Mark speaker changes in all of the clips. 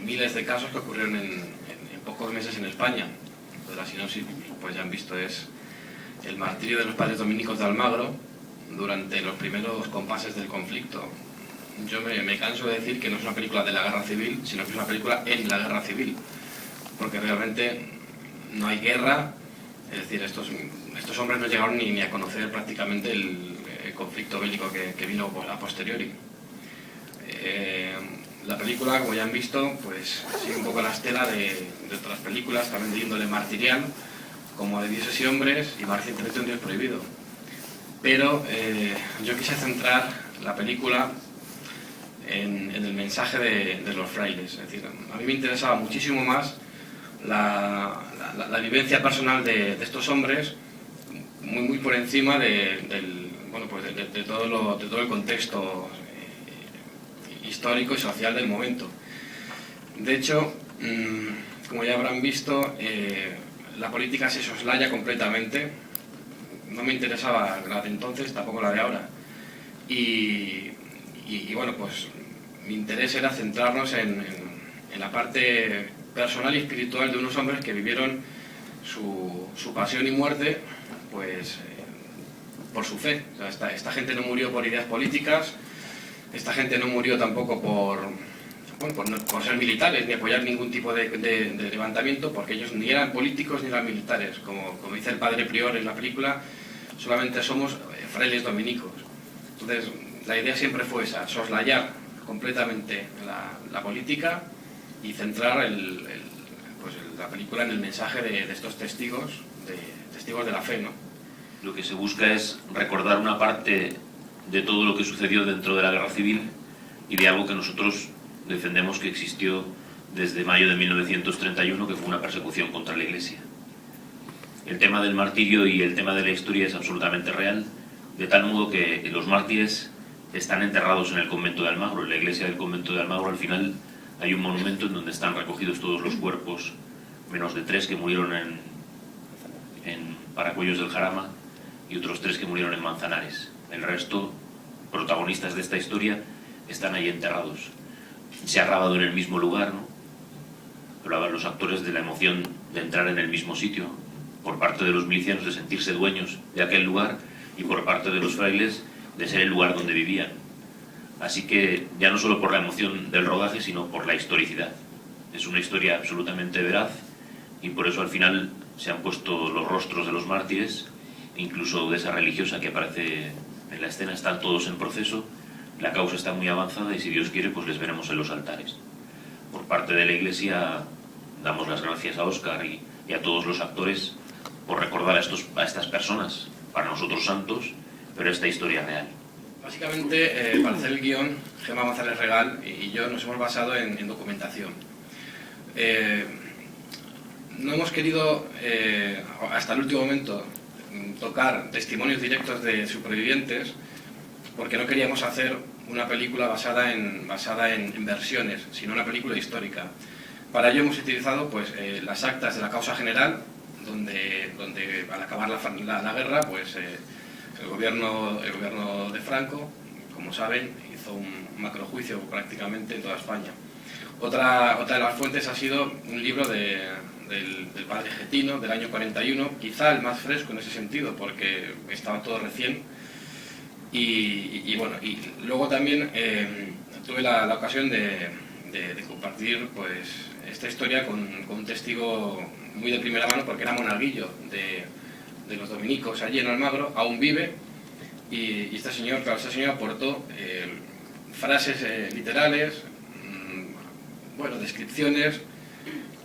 Speaker 1: miles de casos que ocurrieron en pocos meses en España. Entonces, la sinopsis, pues ya han visto, es el martirio de los padres dominicos de Almagro durante los primeros compases del conflicto. Yo me canso de decir que no es una película de la guerra civil, sino que es una película en la guerra civil, porque realmente no hay guerra. Es decir, estos hombres no llegaron ni a conocer prácticamente el conflicto bélico que vino a posteriori. La película, como ya han visto, pues sigue un poco la estela de otras películas, también de índole martirial, como de Dioses y Hombres y más recientemente Un Dios Prohibido. Pero yo quise centrar la película en el mensaje de los frailes. Es decir, a mí me interesaba muchísimo más la vivencia personal de estos hombres, muy por encima de todo el contexto histórico y social del momento. De hecho, como ya habrán visto, la política se soslaya completamente. No me interesaba la de entonces, tampoco la de ahora. Y bueno, pues mi interés era centrarnos en la parte personal y espiritual de unos hombres que vivieron su pasión y muerte, pues por su fe. O sea, esta gente no murió por ideas políticas, esta gente no murió tampoco por ser militares ni apoyar ningún tipo de levantamiento, porque ellos ni eran políticos ni eran militares. Como dice el padre prior en la película, solamente somos frailes dominicos. Entonces, la idea siempre fue esa, soslayar completamente la política y centrar la película en el mensaje de estos testigos de la fe, ¿no?
Speaker 2: Lo que se busca es recordar una parte de todo lo que sucedió dentro de la guerra civil y de algo que nosotros defendemos que existió desde mayo de 1931, que fue una persecución contra la Iglesia. El tema del martirio y el tema de la historia es absolutamente real, de tal modo que los mártires están enterrados en el convento de Almagro. En la iglesia del convento de Almagro, al final, hay un monumento en donde están recogidos todos los cuerpos, menos de 3 que murieron en Paracuellos del Jarama y otros 3 que murieron en Manzanares. El resto, protagonistas de esta historia, están ahí enterrados. Se ha grabado en el mismo lugar, ¿no? Hablaban los actores de la emoción de entrar en el mismo sitio, por parte de los milicianos de sentirse dueños de aquel lugar y por parte de los frailes de ser el lugar donde vivían. Así que ya no solo por la emoción del rodaje, sino por la historicidad. Es una historia absolutamente veraz y por eso al final se han puesto los rostros de los mártires, incluso de esa religiosa que aparece en la escena. Están todos en proceso, la causa está muy avanzada y si Dios quiere pues les veremos en los altares. Por parte de la Iglesia damos las gracias a Óscar y a todos los actores por recordar a estas personas, para nosotros santos, pero esta historia real.
Speaker 1: Básicamente, para hacer el guión, Gemma González Regal y yo nos hemos basado en documentación. No hemos querido, hasta el último momento, tocar testimonios directos de supervivientes, porque no queríamos hacer una película basada en versiones, sino una película histórica. Para ello hemos utilizado pues, las actas de la causa general, donde al acabar la guerra, pues el gobierno de Franco, como saben, hizo un macrojuicio prácticamente en toda España. Otra de las fuentes ha sido un libro del padre Getino, del año 41, quizá el más fresco en ese sentido, porque estaba todo recién. Y bueno, y luego también tuve la ocasión de compartir pues, esta historia con un testigo muy de primera mano, porque era monaguillo de los dominicos allí en Almagro, aún vive, y este señor aportó frases literales, bueno, descripciones,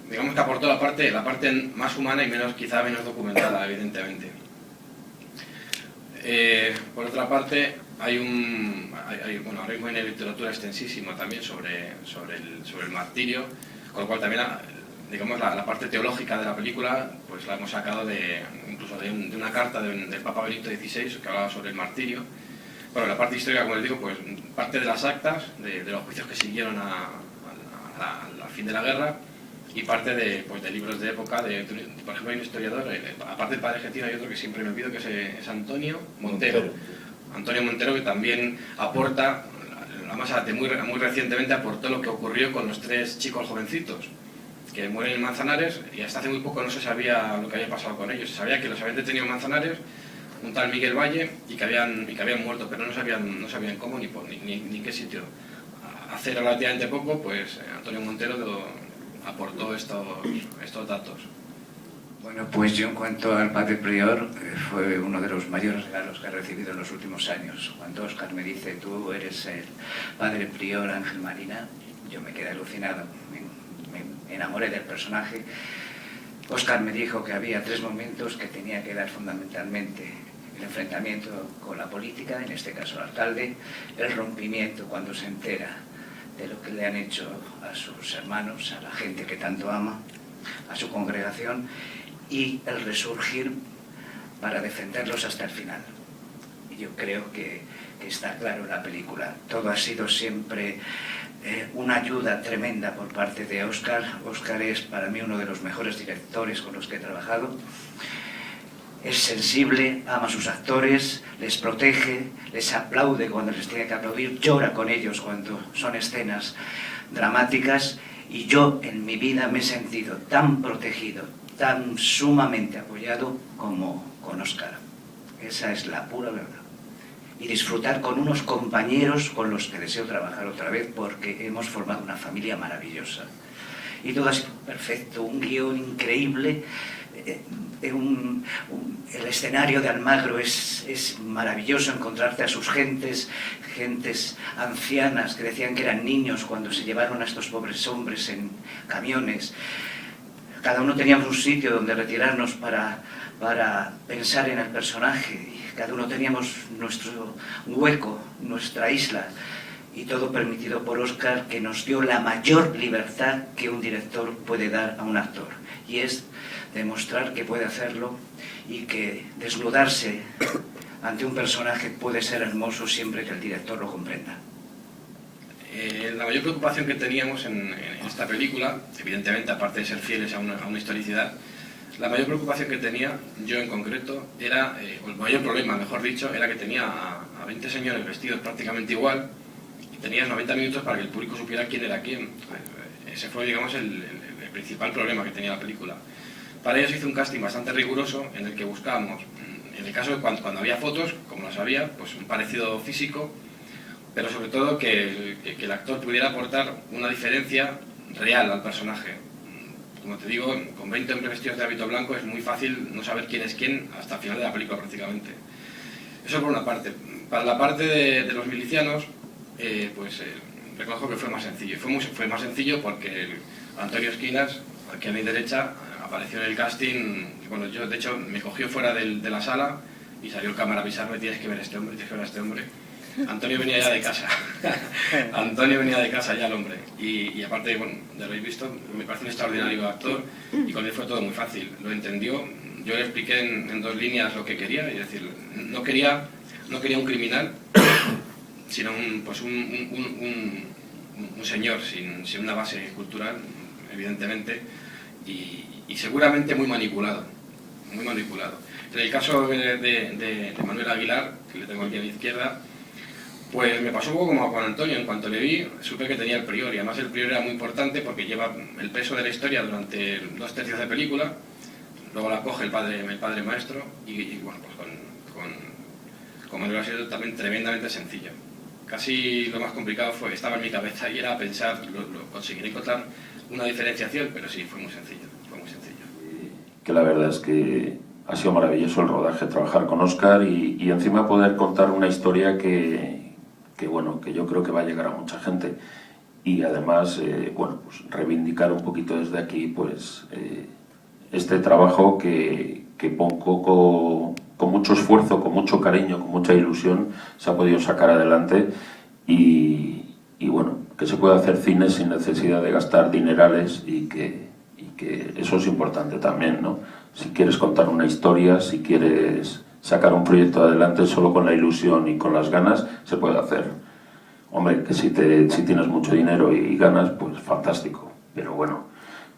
Speaker 1: digamos que aportó la parte más humana y quizá menos documentada, evidentemente. Por otra parte, bueno, ahora mismo hay una literatura extensísima también sobre el martirio, con lo cual también, digamos, la parte teológica de la película, pues la hemos sacado incluso de una carta del Papa Benedicto XVI que hablaba sobre el martirio. Bueno, la parte histórica, como les digo, pues parte de las actas, de los juicios que siguieron al fin de la guerra, y parte de libros de época, por ejemplo, hay un historiador, aparte del padre Getino hay otro que siempre me olvido, que es Antonio Montero. Antonio Montero, que también aporta además muy recientemente aportó lo que ocurrió con los 3 chicos jovencitos que mueren en Manzanares, y hasta hace muy poco no se sabía lo que había pasado con ellos. Se sabía que los habían detenido en Manzanares, un tal Miguel Valle, y que habían muerto, pero no sabían cómo ni qué sitio. Hace relativamente poco, pues Antonio Montero aportó estos datos.
Speaker 3: Bueno, pues yo en cuanto al Padre Prior, fue uno de los mayores regalos que he recibido en los últimos años. Cuando Óscar me dice, tú eres el Padre Prior Ángel Marina, yo me quedé alucinado, me enamoré del personaje. Óscar me dijo que había 3 momentos que tenía que dar fundamentalmente: el enfrentamiento con la política, en este caso el alcalde; el rompimiento cuando se entera de lo que le han hecho a sus hermanos, a la gente que tanto ama, a su congregación; y el resurgir para defenderlos hasta el final. Y yo creo que está claro en la película. Todo ha sido siempre una ayuda tremenda por parte de Óscar. Óscar es para mí uno de los mejores directores con los que he trabajado. Es sensible, ama a sus actores, les protege, les aplaude cuando les tiene que aplaudir, llora con ellos cuando son escenas dramáticas, y yo en mi vida me he sentido tan protegido, tan sumamente apoyado como con Óscar. Esa es la pura verdad. Y disfrutar con unos compañeros con los que deseo trabajar otra vez, porque hemos formado una familia maravillosa. Y todo ha sido perfecto, un guión increíble. El escenario de Almagro es maravilloso, encontrarte a sus gentes ancianas que decían que eran niños cuando se llevaron a estos pobres hombres en camiones. Cada uno teníamos un sitio donde retirarnos para pensar en el personaje. Cada uno teníamos nuestro hueco, nuestra isla, y todo permitido por Óscar, que nos dio la mayor libertad que un director puede dar a un actor, y es demostrar que puede hacerlo y que desnudarse ante un personaje puede ser hermoso siempre que el director lo comprenda.
Speaker 1: La mayor preocupación que teníamos en esta película, evidentemente, aparte de ser fieles a una historicidad, la mayor preocupación que tenía, yo en concreto, era, o el mayor problema, mejor dicho, era que tenía a 20 señores vestidos prácticamente igual, y tenías 90 minutos para que el público supiera quién era quién. Ese fue, digamos, el principal problema que tenía la película. Para ello se hizo un casting bastante riguroso, en el que buscábamos, en el caso de cuando había fotos, como las había, pues un parecido físico, pero sobre todo que el actor pudiera aportar una diferencia real al personaje. Como te digo, con 20 hombres vestidos de hábito blanco es muy fácil no saber quién es quién hasta el final de la película prácticamente. Eso por una parte. Para la parte de los milicianos, reconozco que fue más sencillo. Fue más sencillo porque Antonio Esquinas, aquí a mi derecha, apareció en el casting. Bueno, yo de hecho me cogió fuera de la sala y salió el cámara a avisarme: tienes que ver a este hombre. Antonio venía ya de casa. Antonio venía de casa ya, el hombre. Y aparte, bueno, ya lo habéis visto, me parece un extraordinario actor, y con él fue todo muy fácil. Lo entendió. Yo le expliqué en 2 líneas lo que quería, es decir, no quería un criminal, sino un señor sin una base cultural, evidentemente, y seguramente muy manipulado. En el caso de Manuel Aguilar, que le tengo aquí a la izquierda, pues me pasó un poco como con Antonio. En cuanto le vi, supe que tenía el prior, y además el prior era muy importante porque lleva el peso de la historia durante 2/3 de película, luego la coge el padre maestro, y bueno, pues con Manuel ha sido también tremendamente sencillo. Casi lo más complicado estaba en mi cabeza, y era pensar, conseguiré encontrar una diferenciación, pero sí, fue muy sencillo.
Speaker 4: Que la verdad es que ha sido maravilloso el rodaje, trabajar con Óscar y encima poder contar una historia que yo creo que va a llegar a mucha gente, y además pues reivindicar un poquito desde aquí pues este trabajo que pongo con mucho esfuerzo, con mucho cariño, con mucha ilusión se ha podido sacar adelante, y bueno, que se puede hacer cine sin necesidad de gastar dinerales, y que eso es importante también, ¿no? Si quieres contar una historia, si quieres sacar un proyecto adelante, solo con la ilusión y con las ganas se puede hacer. Hombre, que si tienes mucho dinero y ganas, pues fantástico. Pero bueno,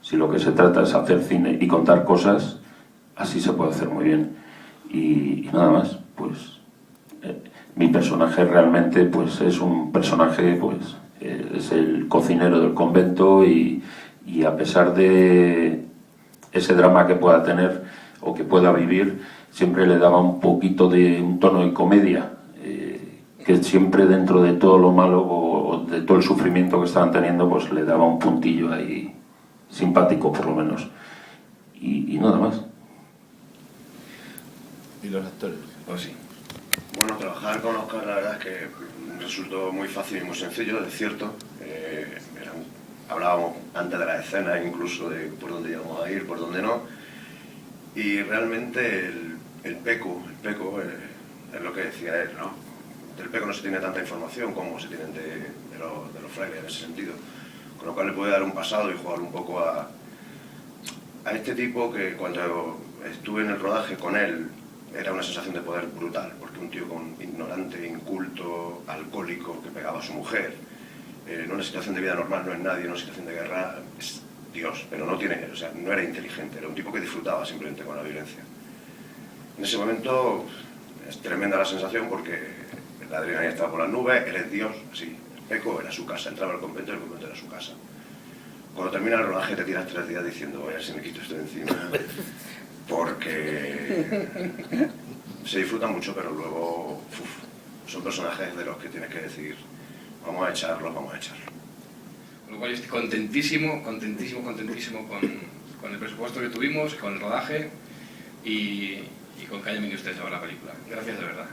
Speaker 4: si lo que se trata es hacer cine y contar cosas, así se puede hacer muy bien. Y nada más, pues mi personaje realmente pues es un personaje, pues es el cocinero del convento y a pesar de ese drama que pueda tener o que pueda vivir, siempre le daba un poquito de un tono de comedia, que siempre dentro de todo lo malo o de todo el sufrimiento que estaban teniendo, pues le daba un puntillo ahí simpático por lo menos. Y nada más.
Speaker 5: ¿Y los actores?
Speaker 1: Pues sí.
Speaker 6: Bueno, trabajar con Óscar la verdad es que resultó muy fácil y muy sencillo, es cierto. Hablábamos antes de la escena incluso de por dónde íbamos a ir, por dónde no. Y realmente el peco es lo que decía él, ¿no? Del peco no se tiene tanta información como se tienen de los frailes en ese sentido. Con lo cual le puede dar un pasado y jugar un poco a este tipo que cuando estuve en el rodaje con él era una sensación de poder brutal, porque un tío ignorante, inculto, alcohólico, que pegaba a su mujer, en una situación de vida normal no es nadie, en una situación de guerra es Dios, pero no era inteligente, era un tipo que disfrutaba simplemente con la violencia. En ese momento es tremenda la sensación porque la adrenalina estaba por las nubes, eres Dios, así, el peco era su casa, entraba al convento y el convento era su casa. Cuando termina el rodaje te tiras 3 días diciendo, voy a ver si me quito esto de encima, porque se disfruta mucho, pero luego son personajes de los que tienes que decir, vamos a echarlos.
Speaker 1: Con lo cual yo estoy contentísimo con el presupuesto que tuvimos, con el rodaje y con que hayan venido ustedes a ver la película. Gracias de verdad.